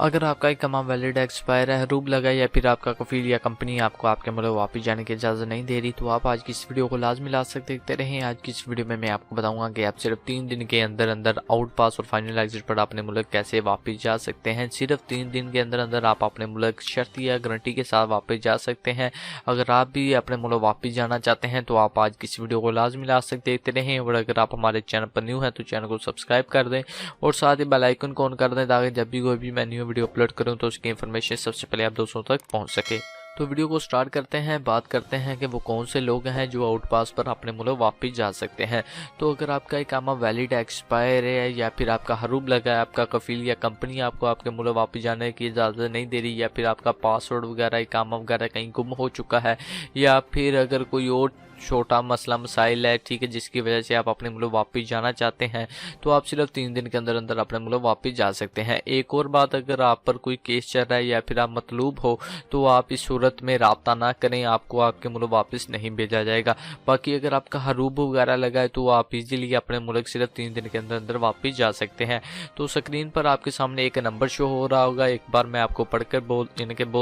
अगर आपका एक अमाउंट वैलिड एक्सपायर है, हरूब लगा या फिर आपका कफील या कंपनी आपको आपके मुल्क वापस जाने की इजाज़त नहीं दे रही, तो आप आज की इस वीडियो को लाजमी लास्ट तक देखते रहें। आज की इस वीडियो में मैं आपको बताऊंगा कि आप सिर्फ 3 दिन के अंदर अंदर आउट पास और फाइनल एग्जिट पर अपने मुल्क कैसे वापस जा सकते हैं। सिर्फ 3 दिन के अंदर अंदर आप अपने मुल्क शर्त या गारंटी के साथ वापस जा सकते हैं। अगर आप भी अपने मुल्क वापस जाना चाहते हैं तो आप आज की इस वीडियो को लाजमी लास्ट तक देखते रहें। और अगर आप हमारे चैनल पर न्यू हैं तो चैनल को सब्सक्राइब कर दें और साथ ही बेल आइकन को ऑन कर दें ताकि जब भी कोई भी मैं न्यू वीडियो अपलोड करूं तो उसकी इन्फॉर्मेशन सबसे पहले आप दोस्तों तक पहुंच सके। तो वीडियो को स्टार्ट करते हैं। बात करते हैं कि वो कौन से लोग हैं जो आउट पास पर अपने मुल्क वापस जा सकते हैं। तो अगर आपका इकामा वैलिड एक्सपायर है या फिर आपका हरूब लगा है, आपका कफील या कंपनी आपको आपके मुल्क वापस जाने की इजाज़त नहीं दे रही, या फिर आपका पासवर्ड वगैरह इकामा वगैरह कहीं गुम हो चुका है, या फिर अगर कोई और छोटा मसला मसाइल है, ठीक है, जिसकी वजह से आप अपने मुल्क वापस जाना चाहते हैं, तो आप सिर्फ 3 दिन के अंदर अंदर अपने मुल्क वापस जा सकते हैं। एक और बात, अगर आप पर कोई केस चल रहा है या फिर आप मतलूब हो तो आप इस सूरत में राब्ता ना करें, आपको आपके मुल्क वापस नहीं भेजा जाएगा। बाकी अगर आपका हरूब वगैरह लगा है तो आप इजीली अपने मुल्क सिर्फ 3 दिन के अंदर अंदर वापस जा सकते हैं। तो स्क्रीन पर आपके सामने एक नंबर शो हो रहा होगा, एक बार मैं आपको पढ़कर बोल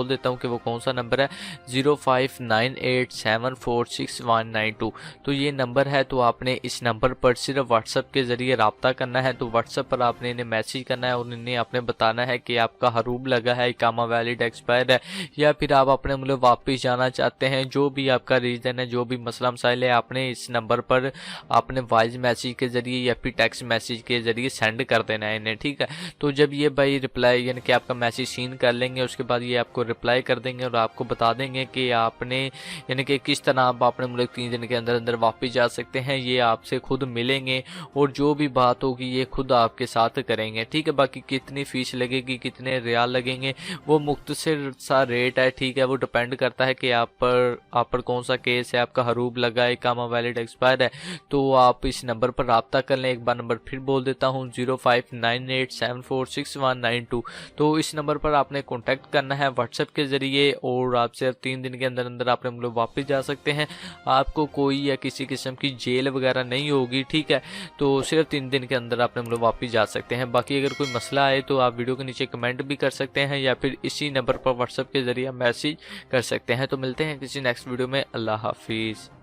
देता हूँ कि वो कौन सा नंबर है। 0598746192। तो ये नंबर है। तो आपने इस नंबर पर सिर्फ व्हाट्सएप के जरिए रब्ता करना है। तो व्हाट्सएप पर आपने इन्हें मैसेज करना है और इन्हें आपने बताना है कि आपका हरूब लगा है, इकामा वैलिड एक्सपायर है, या फिर आप अपने मुल्क वापस जाना चाहते हैं। जो भी आपका रीज़न है, जो भी मसला मसाइल है, आपने इस नंबर पर आपने वॉइस मैसेज के जरिए या फिर टेक्स्ट मैसेज के जरिए सेंड कर देना है इन्हें, ठीक है। तो जब ये भाई रिप्लाई यानी कि आपका मैसेज सीन कर लेंगे, उसके बाद ये आपको रिप्लाई कर देंगे और आपको बता देंगे कि आपने यानी कि किस तरह आप अपने मुल्क 3 दिन के अंदर अंदर वापस जा सकते हैं। ये आपसे खुद मिलेंगे और जो भी बात होगी ये खुद आपके साथ करेंगे, ठीक है। बाकी कितनी फीस लगेगी, कितने रियाल लगेंगे, वो मुख्तसर सा रेट है, ठीक है। वो डिपेंड करता है कि आप पर कौन सा केस है, आपका हरूब लगा है, इकामा वैलिड एक्सपायर है। तो आप इस नंबर पर रब्ता कर लें। एक बार नंबर फिर बोल देता हूँ, 0598746192। तो इस नंबर पर आपने कॉन्टैक्ट करना है व्हाट्सएप के जरिए और आप सिर्फ 3 दिन के अंदर अंदर अपने मुल्क वापस जा सकते हैं। आपको कोई या किसी किस्म की जेल वगैरह नहीं होगी, ठीक है। तो सिर्फ 3 दिन के अंदर आप लोग वापस जा सकते हैं। बाकी अगर कोई मसला आए तो आप वीडियो के नीचे कमेंट भी कर सकते हैं या फिर इसी नंबर पर व्हाट्सएप के जरिए मैसेज कर सकते हैं। तो मिलते हैं किसी नेक्स्ट वीडियो में। अल्लाह हाफिज़।